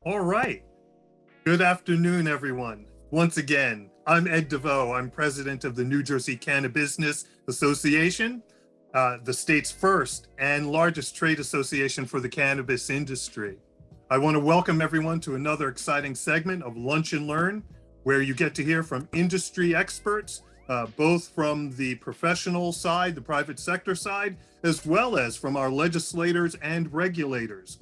All right. Good afternoon, everyone. Once again, I'm Ed DeVoe. I'm president of the New Jersey CannaBusiness Association, the state's first and largest trade association for the cannabis industry. I want to welcome everyone to another exciting segment of Lunch and Learn, where you get to hear from industry experts, both from the professional side, the private sector side, as well as from our legislators and regulators.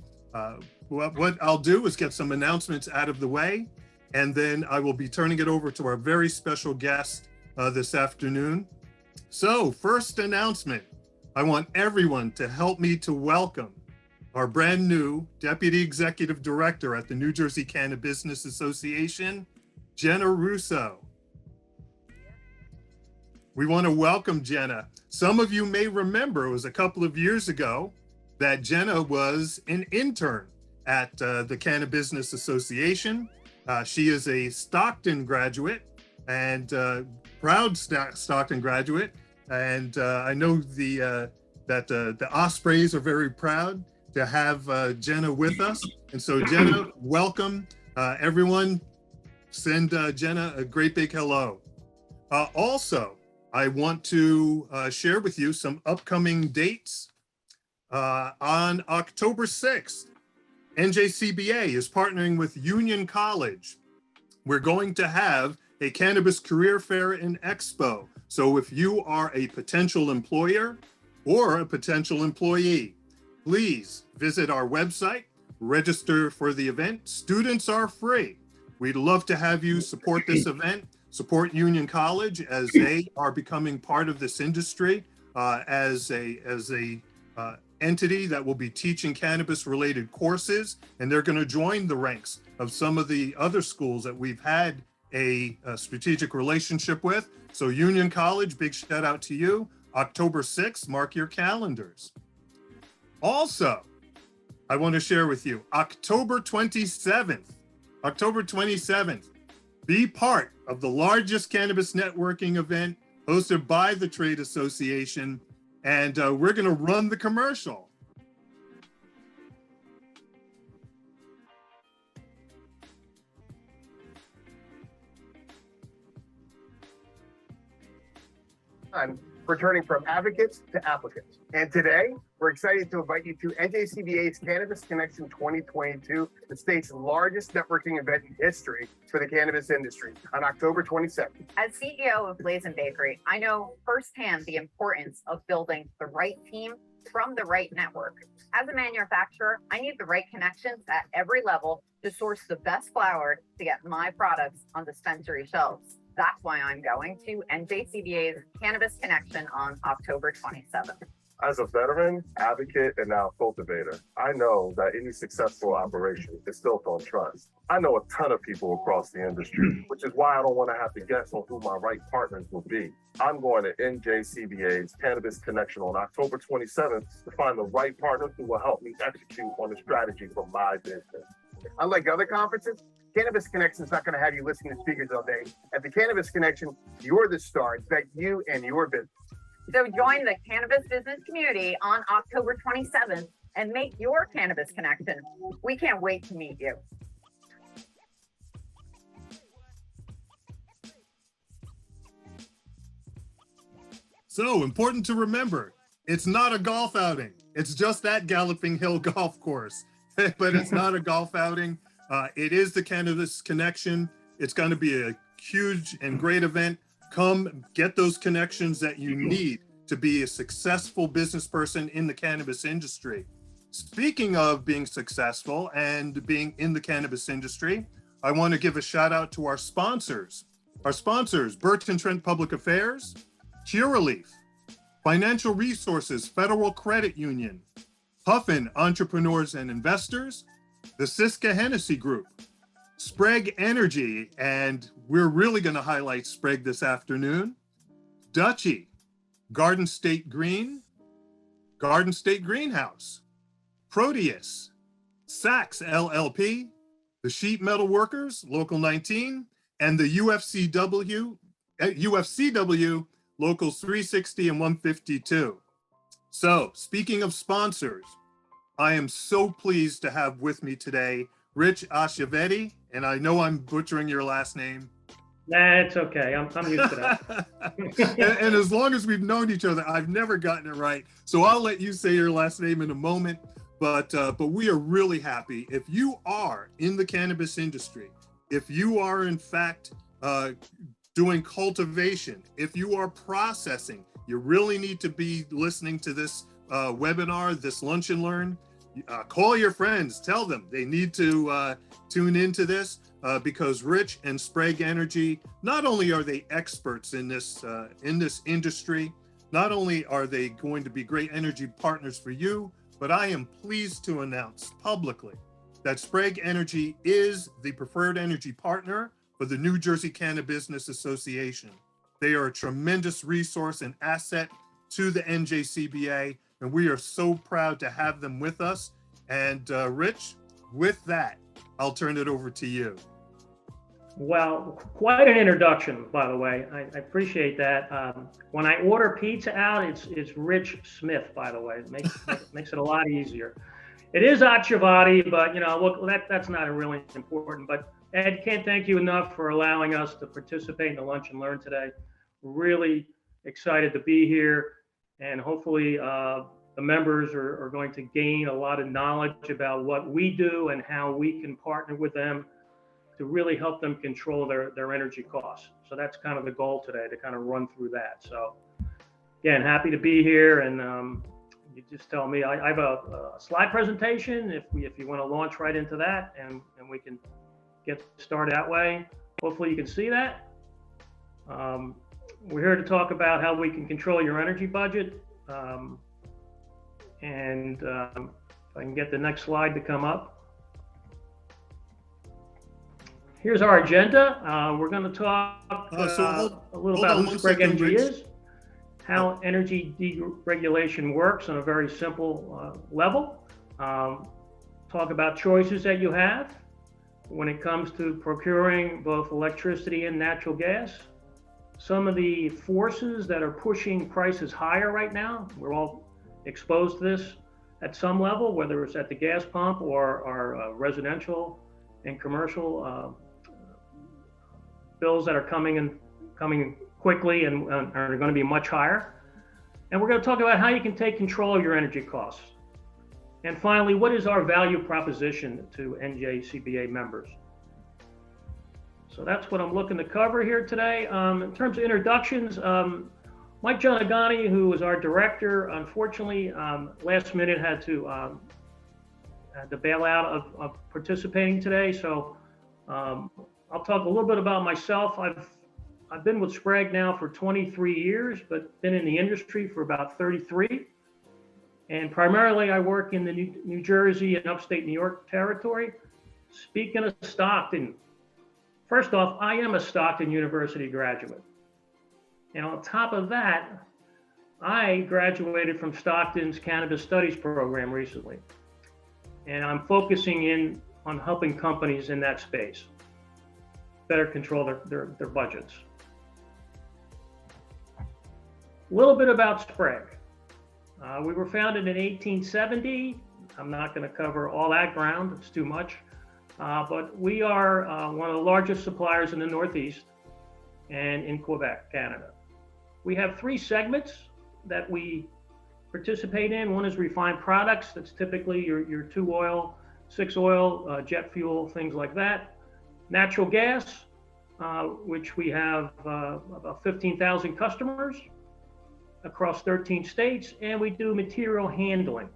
What I'll do is get some announcements out of the way, and then I will be turning it over to our very special guest this afternoon. So, first announcement, I want everyone to help me to welcome our brand new Deputy Executive Director at the New Jersey CannaBusiness Association, Jenna Russo. We want to welcome Jenna. Some of you may remember it was a couple of years ago that Jenna was an intern at the CannaBusiness Association. She is a Stockton graduate and proud Stockton graduate. And I know that the Ospreys are very proud to have Jenna with us. And so Jenna, welcome. Everyone, send Jenna a great big hello. Also, I want to share with you some upcoming dates. On October 6th, NJCBA is partnering with Union College. We're going to have a cannabis career fair and expo. So if you are a potential employer or a potential employee, please visit our website, register for the event. Students are free. We'd love to have you support this event, support Union College as they are becoming part of this industry as a entity that will be teaching cannabis related courses, and they're going to join the ranks of some of the other schools that we've had a strategic relationship with. So Union College, big shout out to you. October 6th, mark your calendars. Also, I want to share with you, October 27th, be part of the largest cannabis networking event hosted by the Trade Association. And we're going to run the commercial. I'm returning from advocates to applicants. And today, we're excited to invite you to NJCBA's Cannabis Connection 2022, the state's largest networking event in history for the cannabis industry, on October 27th. As CEO of Blazin' Bakery, I know firsthand the importance of building the right team from the right network. As a manufacturer, I need the right connections at every level to source the best flower to get my products on dispensary shelves. That's why I'm going to NJCBA's Cannabis Connection on October 27th. As a veteran, advocate, and now cultivator, I know that any successful operation is built on trust. I know a ton of people across the industry, which is why I don't want to have to guess on who my right partners will be. I'm going to NJCBA's Cannabis Connection on October 27th to find the right partner who will help me execute on the strategy for my business. Unlike other conferences, Cannabis Connection is not going to have you listening to speakers all day. At the Cannabis Connection, you're the star. It's about you and your business. So join the cannabis business community on October 27th and make your cannabis connection. We can't wait to meet you. So important to remember, it's not a golf outing. It's just that Galloping Hill golf course, but it's not a golf outing. It is the Cannabis Connection. It's going to be a huge and great event. Come get those connections that you need to be a successful business person in the cannabis industry. Speaking of being successful and being in the cannabis industry, I want to give a shout out to our sponsors. Our sponsors, Burton, Trent Public Affairs, Curaleaf, Financial Resources Federal Credit Union, Puffin Entrepreneurs and Investors, the Syska Hennessy Group, Sprague Energy, and we're really going to highlight Sprague this afternoon, Dutchie, Garden State Greenhouse, PROTEUS, Saks LLP, the Sheet Metal Workers, Local 19, and the UFCW Locals 360 and 152. So, speaking of sponsors, I am so pleased to have with me today Rich Acciavatti, and I know I'm butchering your last name. Nah, it's okay. I'm used to that. and as long as we've known each other, I've never gotten it right. So I'll let you say your last name in a moment. But we are really happy. If you are in the cannabis industry, if you are in fact doing cultivation, if you are processing, you really need to be listening to this webinar, this Lunch and Learn. Call your friends, tell them they need to tune into this because Rich and Sprague Energy, not only are they experts in this industry, not only are they going to be great energy partners for you, but I am pleased to announce publicly that Sprague Energy is the preferred energy partner for the New Jersey CannaBusiness Association. They are a tremendous resource and asset to the NJCBA, and we are so proud to have them with us. And Rich, with that, I'll turn it over to you. Well, quite an introduction, by the way. I appreciate that. When I order pizza out, it's Rich Smith, by the way. It makes it a lot easier. It is Acciavatti, but look, that's not really important. But Ed, can't thank you enough for allowing us to participate in the Lunch and Learn today. Really excited to be here, and hopefully the members are going to gain a lot of knowledge about what we do and how we can partner with them to really help them control their energy costs. So that's kind of the goal today, to kind of run through that. So again, happy to be here, and you just tell me. I have a slide presentation if you want to launch right into that, and we can get started that way. Hopefully you can see that. We're here to talk about how we can control your energy budget. If I can get the next slide to come up. Here's our agenda. We're going to talk a little about who Sprague Energy is, how energy deregulation works on a very simple level, talk about choices that you have when it comes to procuring both electricity and natural gas, some of the forces that are pushing prices higher right now. We're all exposed to this at some level, whether it's at the gas pump or our residential and commercial bills that are coming quickly and are going to be much higher. And we're going to talk about how you can take control of your energy costs. And finally, what is our value proposition to NJCBA members? So that's what I'm looking to cover here today. In terms of introductions, Mike Jonagani, who is our director, unfortunately, last minute had to bail out of participating today. So I'll talk a little bit about myself. I've been with Sprague now for 23 years, but been in the industry for about 33. And primarily I work in the New Jersey and upstate New York territory. Speaking of Stockton, first off, I am a Stockton University graduate. And on top of that, I graduated from Stockton's Cannabis Studies program recently. And I'm focusing in on helping companies in that space better control their budgets. A little bit about Sprague. We were founded in 1870. I'm not going to cover all that ground, it's too much. But we are one of the largest suppliers in the Northeast and in Quebec, Canada. We have 3 segments that we participate in. One is refined products. That's typically your 2-oil, 6-oil, jet fuel, things like that. Natural gas, which we have about 15,000 customers across 13 states, and we do material handling.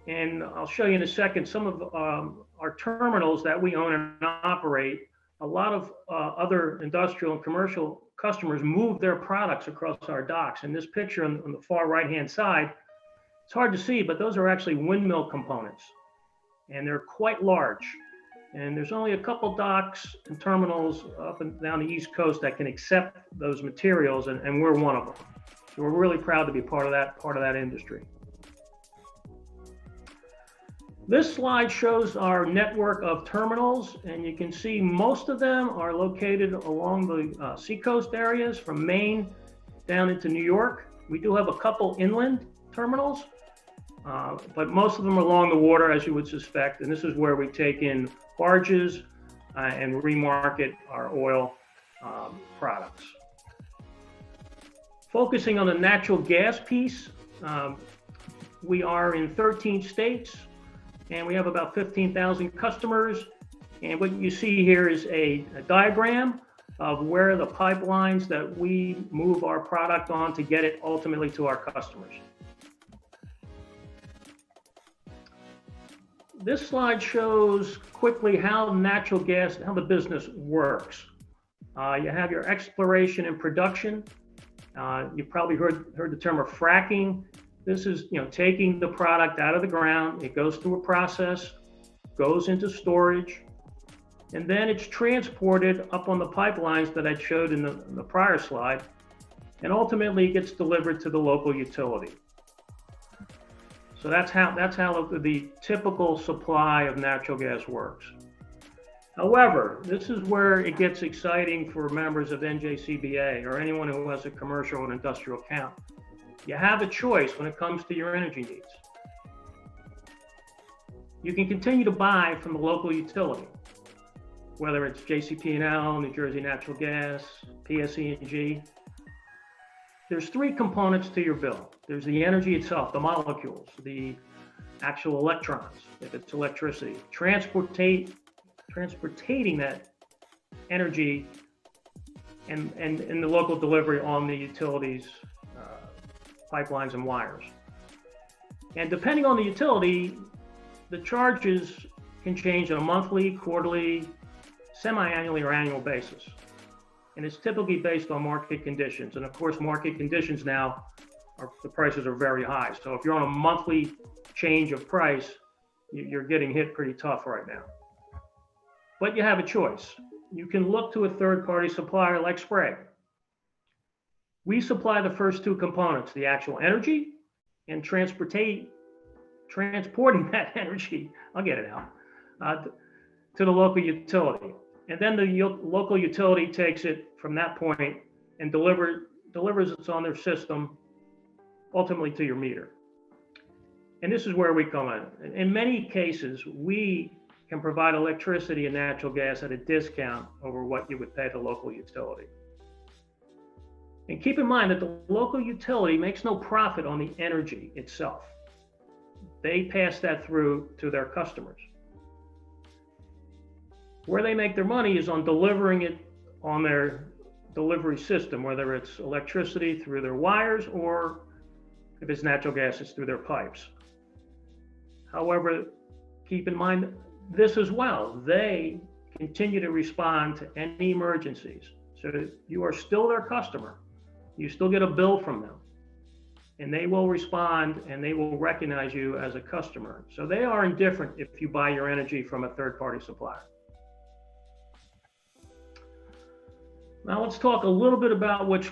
And I'll show you in a second some of our terminals that we own and operate. A lot of other industrial and commercial customers move their products across our docks. In this picture on the far right-hand side, it's hard to see, but those are actually windmill components, and they're quite large. And there's only a couple docks and terminals up and down the East Coast that can accept those materials, and we're one of them. So we're really proud to be part of that industry. This slide shows our network of terminals, and you can see most of them are located along the seacoast areas from Maine down into New York. We do have a couple inland terminals, but most of them are along the water, as you would suspect, and this is where we take in barges and remarket our oil products. Focusing on the natural gas piece, we are in 13 states, and we have about 15,000 customers. And what you see here is a diagram of where the pipelines that we move our product on to get it ultimately to our customers. This slide shows quickly how the business works. You have your exploration and production. You've probably heard the term of fracking. This is, taking the product out of the ground. It goes through a process, goes into storage, and then it's transported up on the pipelines that I showed in the prior slide, and ultimately it gets delivered to the local utility. So that's how the typical supply of natural gas works. However, this is where it gets exciting for members of NJCBA or anyone who has a commercial and industrial account. You have a choice when it comes to your energy needs. You can continue to buy from the local utility, whether it's JCP&L, New Jersey Natural Gas, PSE&G. There's three components to your bill. There's the energy itself, the molecules, the actual electrons, if it's electricity, transporting that energy and the local delivery on the utilities, pipelines and wires. And depending on the utility, the charges can change on a monthly, quarterly, semi-annually, or annual basis. And it's typically based on market conditions. And of course, market conditions now, the prices are very high. So if you're on a monthly change of price, you're getting hit pretty tough right now. But you have a choice. You can look to a third-party supplier like Sprague. We supply the first two components, the actual energy and transporting that energy, I'll get it out, to the local utility. And then the local utility takes it from that point and delivers it on their system, ultimately to your meter. And this is where we come in. In many cases, we can provide electricity and natural gas at a discount over what you would pay the local utility. And keep in mind that the local utility makes no profit on the energy itself. They pass that through to their customers. Where they make their money is on delivering it on their delivery system, whether it's electricity through their wires or if it's natural gas, it's through their pipes. However, keep in mind this as well. They continue to respond to any emergencies. So you are still their customer. You still get a bill from them. And they will respond and they will recognize you as a customer. So they are indifferent if you buy your energy from a third-party supplier. Now let's talk a little bit about what's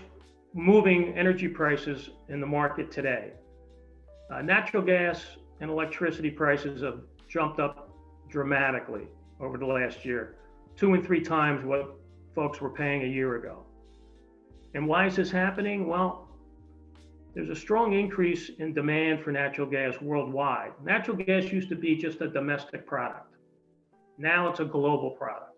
moving energy prices in the market today. Natural gas and electricity prices have jumped up dramatically over the last year, 2 and 3 times what folks were paying a year ago. And why is this happening? Well, there's a strong increase in demand for natural gas worldwide. Natural gas used to be just a domestic product. Now it's a global product.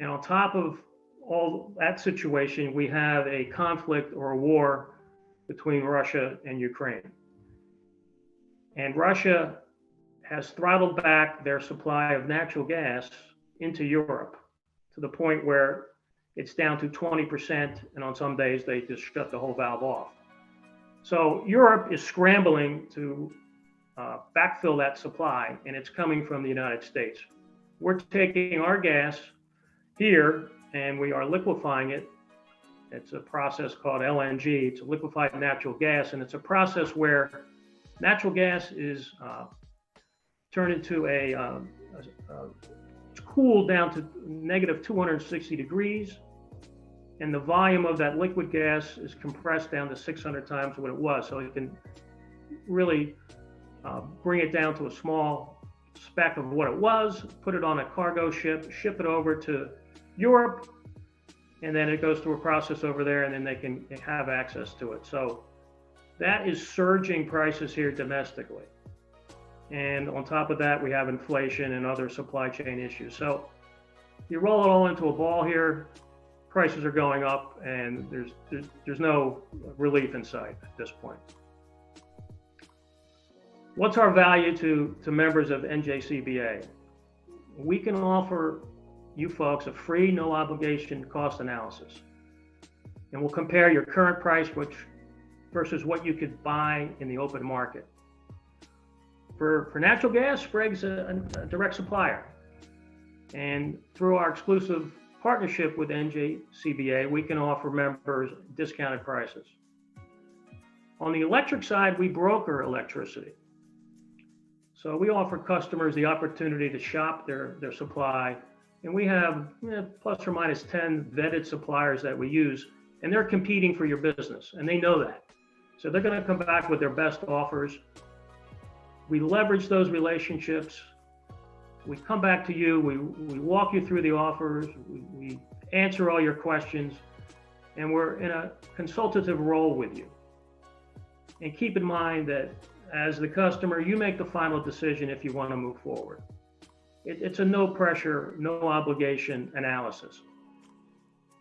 And on top of all that situation, we have a conflict or a war between Russia and Ukraine. And Russia has throttled back their supply of natural gas into Europe to the point where it's down to 20%, and on some days they just shut the whole valve off. So Europe is scrambling to backfill that supply, and it's coming from the United States. We're taking our gas here and we are liquefying it. It's a process called LNG. It's liquefied natural gas, and it's a process where natural gas is turned into it's cooled down to negative 260 degrees, and the volume of that liquid gas is compressed down to 600 times what it was. So it can really bring it down to a small speck of what it was, put it on a cargo ship, ship it over to Europe, and then it goes through a process over there, and then they can have access to it. So that is surging prices here domestically. And on top of that, we have inflation and other supply chain issues. So you roll it all into a ball here, prices are going up, and there's no relief in sight at this point. What's our value to members of NJCBA? We can offer you folks a free, no obligation cost analysis. And we'll compare your current price versus what you could buy in the open market. For natural gas, Sprague's a direct supplier. And through our exclusive partnership with NJCBA, we can offer members discounted prices. On the electric side, we broker electricity. So we offer customers the opportunity to shop their supply. And we have plus or minus 10 vetted suppliers that we use, and they're competing for your business, and they know that. So they're going to come back with their best offers. We leverage those relationships. We come back to you, we walk you through the offers, we answer all your questions, and we're in a consultative role with you. And keep in mind that as the customer, you make the final decision if you want to move forward. It's a no pressure, no obligation analysis.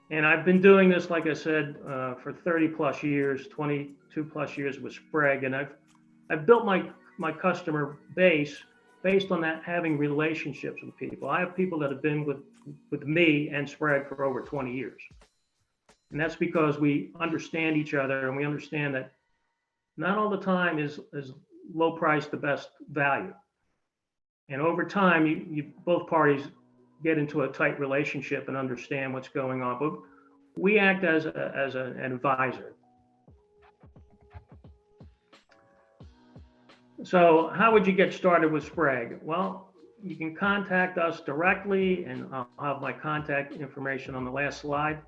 And I've been doing this, like I said, for 30 plus years, 22 plus years with Sprague, and I've built my customer base based on that, having relationships with people. I have people that have been with me and Sprague for over 20 years. And that's because we understand each other, and we understand that not all the time is low price the best value. And over time, you both parties get into a tight relationship and understand what's going on. But we act as an advisor. So how would you get started with Sprague? Well, you can contact us directly, and I'll have my contact information on the last slide.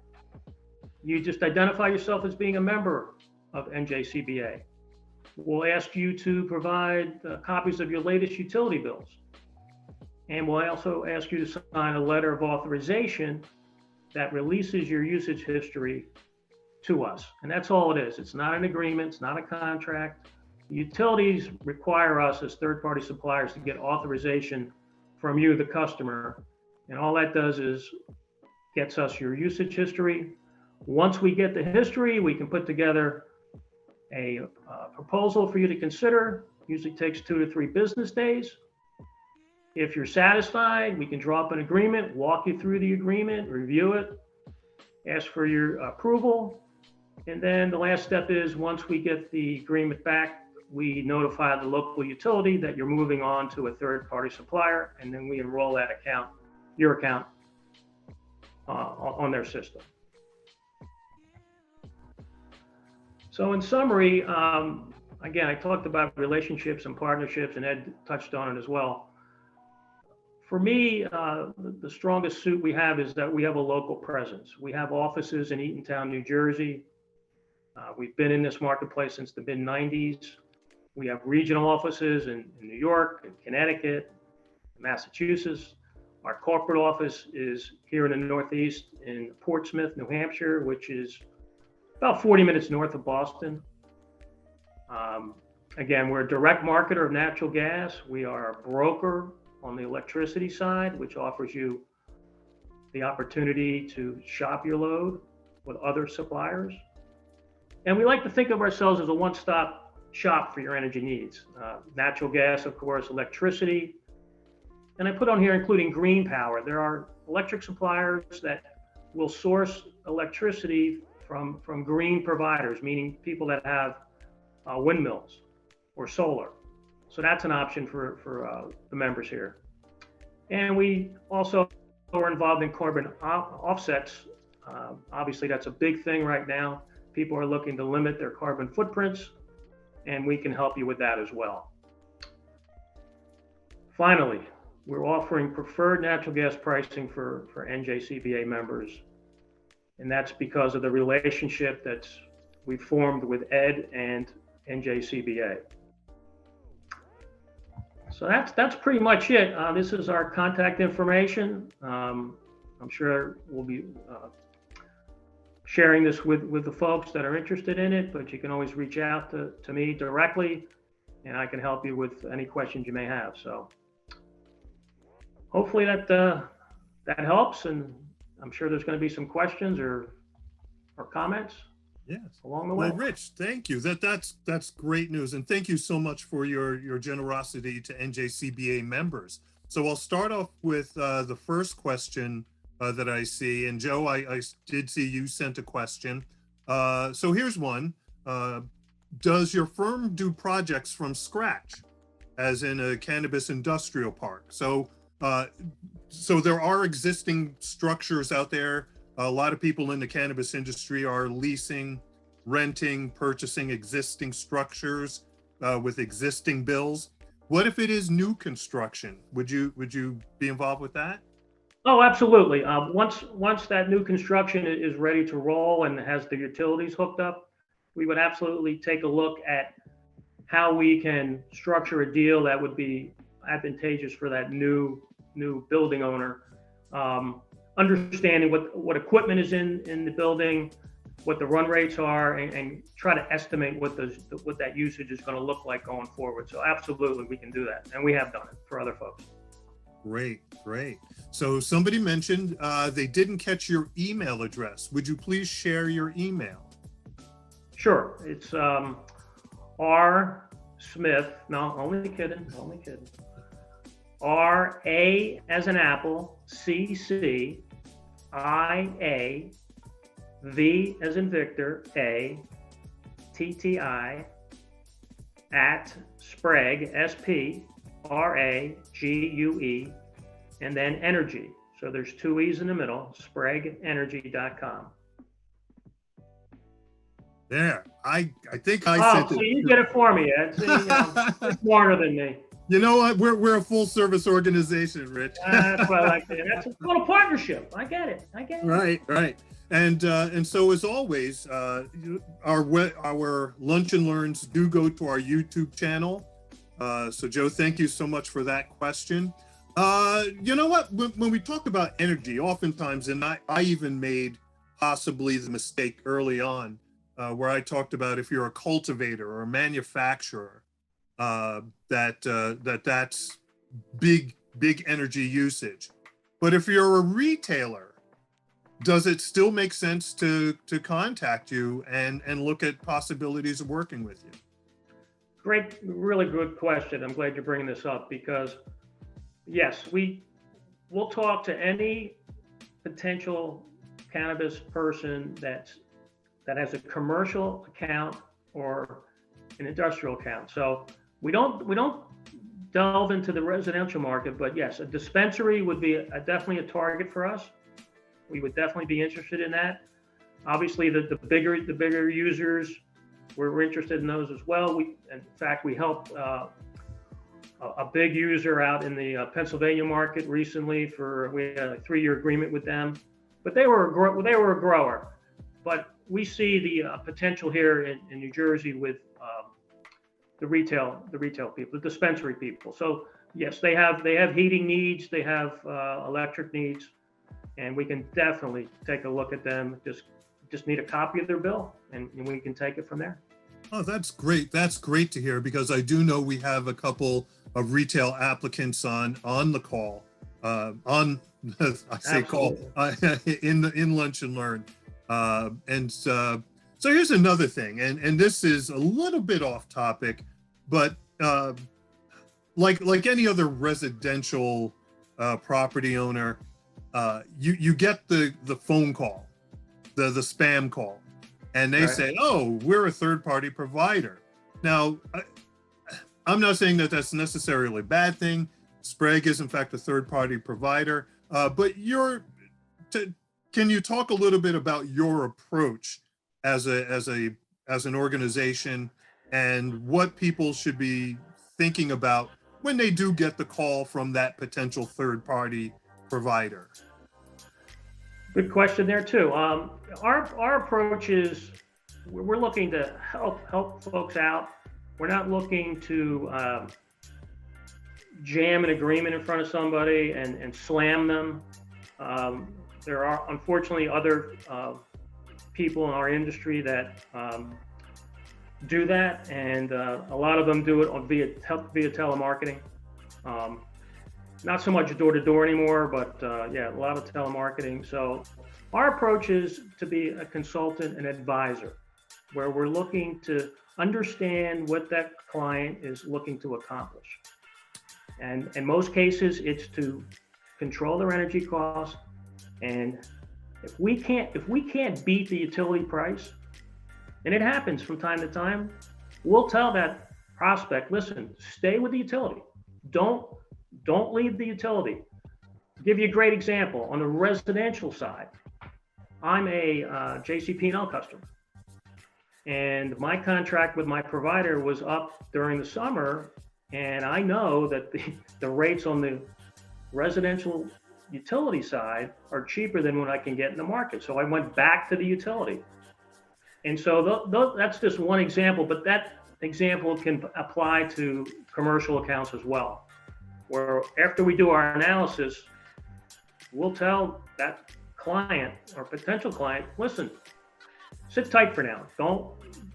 You just identify yourself as being a member of NJCBA. We'll ask you to provide copies of your latest utility bills. And we'll also ask you to sign a letter of authorization that releases your usage history to us. And that's all it is. It's not an agreement, it's not a contract. Utilities require us as third-party suppliers to get authorization from you, the customer. And all that does is gets us your usage history. Once we get the history, we can put together a proposal for you to consider. Usually takes 2 to 3 business days. If you're satisfied, we can draw up an agreement, walk you through the agreement, review it, ask for your approval. And then the last step is, once we get the agreement back, we notify the local utility that you're moving on to a third-party supplier, and then we enroll that account, your account, on their system. So in summary, again, I talked about relationships and partnerships, and Ed touched on it as well. For me, the strongest suit we have is that we have a local presence. We have offices in Eatontown, New Jersey. We've been in this marketplace since the mid-90s. We have regional offices in New York, in Connecticut, Massachusetts. Our corporate office is here in the Northeast in Portsmouth, New Hampshire, which is about 40 minutes north of Boston. Again, we're a direct marketer of natural gas. We are a broker on the electricity side, which offers you the opportunity to shop your load with other suppliers. And we like to think of ourselves as a one-stop shop for your energy needs. Natural gas, of course, electricity. And I put on here including green power. There are electric suppliers that will source electricity from green providers, meaning people that have windmills or solar. So that's an option for the members here. And we also are involved in carbon offsets. Obviously, that's a big thing right now. People are looking to limit their carbon footprints, and we can help you with that as well. Finally, we're offering preferred natural gas pricing for NJCBA members. And that's because of the relationship that we formed with Ed and NJCBA. So that's pretty much it. This is our contact information. I'm sure we'll be sharing this with the folks that are interested in it, but you can always reach out to me directly, and I can help you with any questions you may have. So hopefully that helps, and I'm sure there's going to be some questions or comments. Yes. Along the way. Well, Rich, thank you. That's great news, and thank you so much for your generosity to NJCBA members. So I'll start off with the first question that I see, and Joe, I did see you sent a question. So here's one: does your firm do projects from scratch, as in a cannabis industrial park? So there are existing structures out there. A lot of people in the cannabis industry are leasing, renting, purchasing existing structures with existing bills. What if it is new construction? Would you be involved with that? Oh, absolutely. Once that new construction is ready to roll and has the utilities hooked up, we would absolutely take a look at how we can structure a deal that would be advantageous for that new building owner. Understanding what equipment is in the building, what the run rates are, and try to estimate what that usage is going to look like going forward. So absolutely, we can do that, and we have done it for other folks. Great. So somebody mentioned they didn't catch your email address. Would you please share your email? Sure. It's R Smith. No, only kidding. R-A as an apple, C-C, I-A, V as in Victor, A, T-T-I, at Sprague, S-P-R-A-G-U-E, and then energy. So there's 2 E's in the middle, SpragueEnergy.com. There, I think I sent it. So you did it for me, Ed. See, you're smarter than me. You know what? We're a full service organization, Rich. That's what I like to. That's a little partnership. I get it. Right. And so as always, our lunch and learns do go to our YouTube channel. So Joe, thank you so much for that question. You know what? When we talk about energy, oftentimes, and I even made possibly the mistake early on, where I talked about if you're a cultivator or a manufacturer, that's big energy usage. But if you're a retailer, does it still make sense to contact you and look at possibilities of working with you? Great, really good question. I'm glad you're bringing this up because, yes, we'll talk to any potential cannabis person that has a commercial account or an industrial account. So we don't delve into the residential market, but yes, a dispensary would be definitely a target for us. We would definitely be interested in that. Obviously, the bigger users, we're interested in those as well. In fact, we helped a big user out in the Pennsylvania market recently. We had a 3-year agreement with them, but they were a grower. But we see the potential here in New Jersey with the retail people, the dispensary people. So yes, they have heating needs, they have electric needs, and we can definitely take a look at them. Just need a copy of their bill, and we can take it from there. Oh, that's great. That's great to hear, because I do know we have a couple of retail applicants on the call, in Lunch and Learn. So here's another thing, and this is a little bit off topic, but like any other residential property owner, you get the phone call, the spam call, and they say, "Oh, we're a third-party provider." Now, I'm not saying that that's necessarily a bad thing. Sprague is in fact a third-party provider, but can you talk a little bit about your approach as an organization and what people should be thinking about when they do get the call from that potential third-party provider? Good question there too. Our approach is we're looking to help folks out. We're not looking to jam an agreement in front of somebody and slam them. There are unfortunately other people in our industry that do that, and a lot of them do it via telemarketing. Not so much door to door anymore, but yeah, a lot of telemarketing. So our approach is to be a consultant and advisor, where we're looking to understand what that client is looking to accomplish. And in most cases, it's to control their energy costs. And if we can't beat the utility price, and it happens from time to time, we'll tell that prospect, listen, stay with the utility. Don't leave the utility. To give you a great example, on the residential side, I'm a JCP&L customer. And my contract with my provider was up during the summer, and I know that the rates on the residential utility side are cheaper than what I can get in the market. So I went back to the utility. And so that's just one example, but that example can apply to commercial accounts as well, where after we do our analysis, we'll tell that client or potential client, listen, sit tight for now.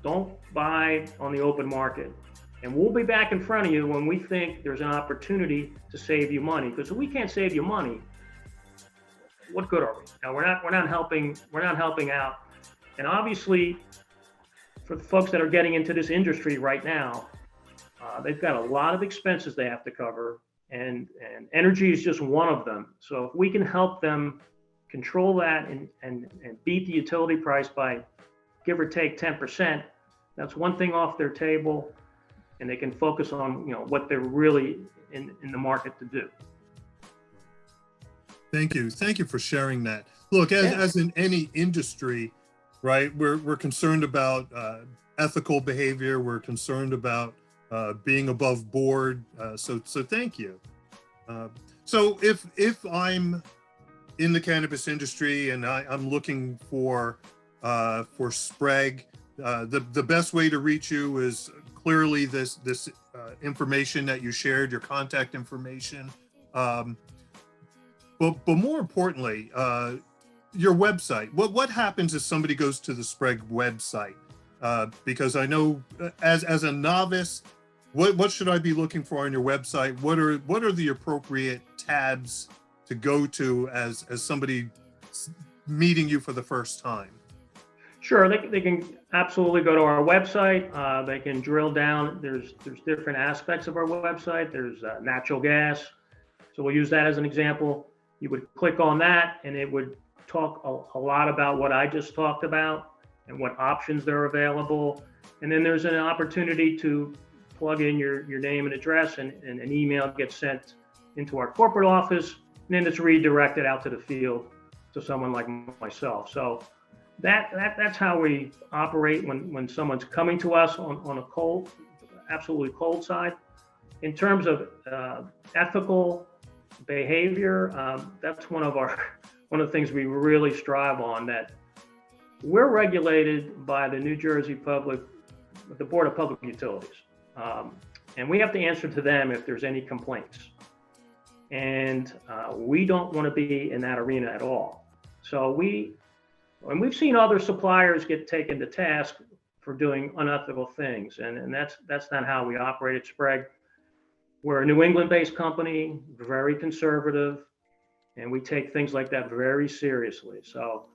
Don't buy on the open market. And we'll be back in front of you when we think there's an opportunity to save you money. Because if we can't save you money, what good are we? Now we're not helping out. And obviously, for the folks that are getting into this industry right now, they've got a lot of expenses they have to cover, and energy is just one of them. So if we can help them control that and beat the utility price by give or take 10%, that's one thing off their table, and they can focus on what they're really in the market to do. Thank you for sharing that. Look, as in any industry, right, we're concerned about ethical behavior. We're concerned about being above board. So thank you. So if I'm in the cannabis industry and I'm looking for Sprague, the best way to reach you is clearly this information that you shared, your contact information. But more importantly, your website. What happens if somebody goes to the Sprague website? Because I know as a novice, what should I be looking for on your website? What are the appropriate tabs to go to as somebody meeting you for the first time? Sure, they can absolutely go to our website. They can drill down. There's different aspects of our website. There's natural gas. So we'll use that as an example. You would click on that and it would talk a lot about what I just talked about and what options are available. And then there's an opportunity to plug in your name and address, and an email gets sent into our corporate office, and then it's redirected out to the field to someone like myself. So that's how we operate when someone's coming to us on a absolutely cold side. In terms of ethical behavior, that's one of the things we really strive on, that we're regulated by the New Jersey the Board of Public Utilities. And we have to answer to them if there's any complaints. And we don't want to be in that arena at all. So we've seen other suppliers get taken to task for doing unethical things. And that's not how we operate at Sprague. We're a New England-based company, very conservative, and we take things like that very seriously. So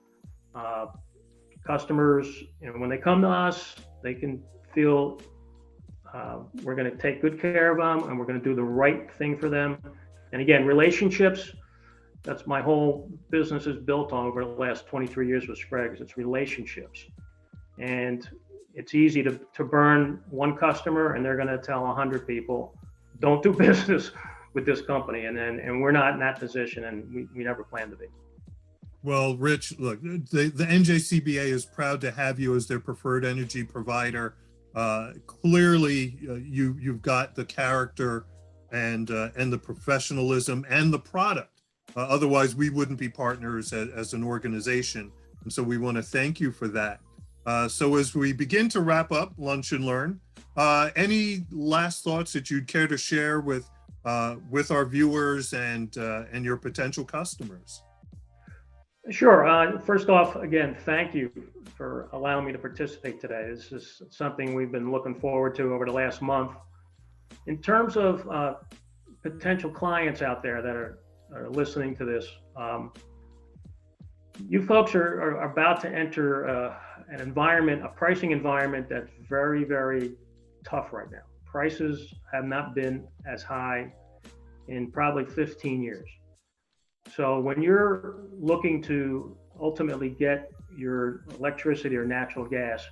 customers, when they come to us, they can feel we're going to take good care of them, and we're going to do the right thing for them. And again, relationships, that's my whole business is built on over the last 23 years with Sprague. It's relationships. And it's easy to burn one customer, and they're going to tell 100 people, don't do business with this company. And we're not in that position, and we never plan to be. Well, Rich, look, the NJCBA is proud to have you as their preferred energy provider. Clearly, you've got the character and the professionalism and the product. Otherwise, we wouldn't be partners as an organization. And so we want to thank you for that. So as we begin to wrap up Lunch and Learn, any last thoughts that you'd care to share with our viewers and your potential customers? Sure. First off, again, thank you for allowing me to participate today. This is something we've been looking forward to over the last month. In terms of potential clients out there that are listening to this, you folks are about to enter an environment, a pricing environment that's very, very tough right now. Prices have not been as high in probably 15 years. So when you're looking to ultimately get your electricity or natural gas,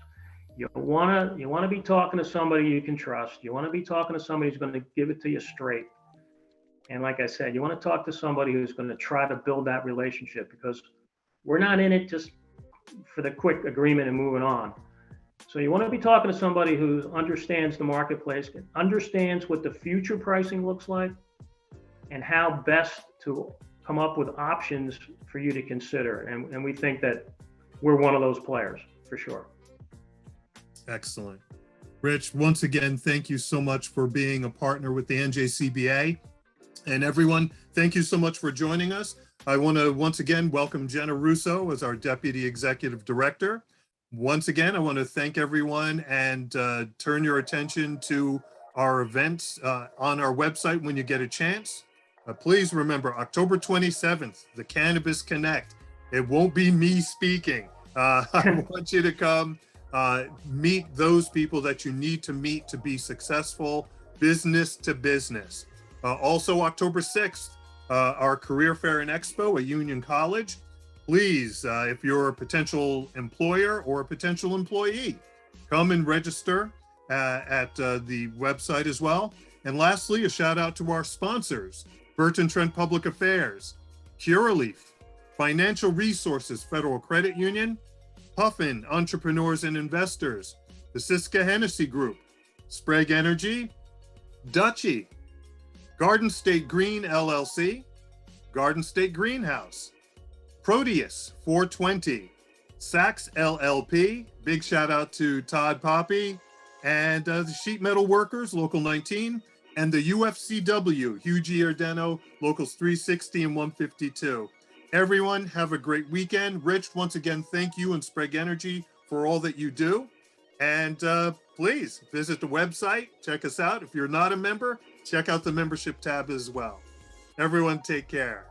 you wanna be talking to somebody you can trust. You want to be talking to somebody who's going to give it to you straight. And like I said, you want to talk to somebody who's going to try to build that relationship, because we're not in it just for the quick agreement and moving on. So you want to be talking to somebody who understands the marketplace, understands what the future pricing looks like, and how best to come up with options for you to consider. And we think that we're one of those players for sure. Excellent. Rich, once again, thank you so much for being a partner with the NJCBA. And everyone, thank you so much for joining us. I want to once again welcome Jenna Russo as our Deputy Executive Director. Once again, I want to thank everyone and turn your attention to our events on our website when you get a chance. Please remember, October 27th, the Cannabis Connect. It won't be me speaking. I want you to come meet those people that you need to meet to be successful, business to business. Also, October 6th, our Career Fair and Expo at Union College. Please, if you're a potential employer or a potential employee, come and register at the website as well. And lastly, a shout out to our sponsors, Burton, Trent Public Affairs, Curaleaf, Financial Resources Federal Credit Union, Puffin, Entrepreneurs and Investors, the Syska Hennessy Group, Sprague Energy, Dutchie, Garden State Green LLC, Garden State Greenhouse, PROTEUS 420, Saks LLP, big shout out to Todd Poppy, and the Sheet Metal Workers, Local 19, and the UFCW, Hugh Giordano, Locals 360 and 152. Everyone, have a great weekend. Rich, once again, thank you and Sprague Energy for all that you do. And please visit the website, check us out. If you're not a member, check out the membership tab as well. Everyone, take care.